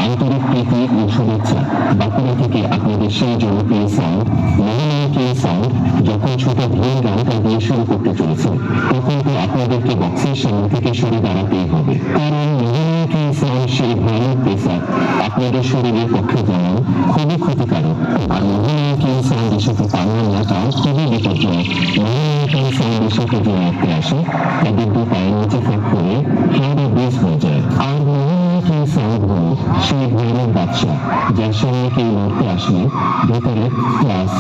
আন্তরিক প্রীতি ও শুভেচ্ছা। বাঁকুড়া থেকে আপনাদের সেই জনপ্রিয় সাউন্ড মহানায়কের সাউন্ড যখন ছোট ভুল গানটা দিয়ে শুরু করতে চলেছে, তখন তো আপনাদেরকে বক্সের সামনে থেকে সরে দাঁড়াতেই হবে, কারণ মহানায়কের সাউন্ড সেই ভয়ানক পেশা আপনাদের শরীরের পক্ষে যেমন খুবই ক্ষতিকারক, আর মহানায়কের সাউন্ডের সাথে পাঙ্গা নেওয়াটাও খুবই বিপজ্জনক। মহানায়কের সাউন্ডের সাথে যে আটকে আসে তাদের দু পায়ের নিচে ফাঁক করে হাওড়া ব্রিজ হয়ে যায়। আর মহানায়কের সাউন্ড হল সেই ভয়ানক বাদশা যার সামনে কেউ লড়তে আসলে ভেতরে ক্লাস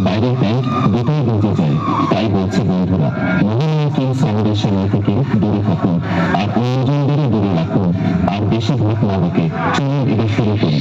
বাইরের প্যান্ট দুটোই বেঁচে যায়। তাই বলছে বন্ধুরা, মহানায়কের সাউন্ডের সময় থেকে দূরে থাকুন আর অন্যজনদেরও দূরে রাখুন, আর বেশি ভোট না রেখে চলুন এটা শুরু করি।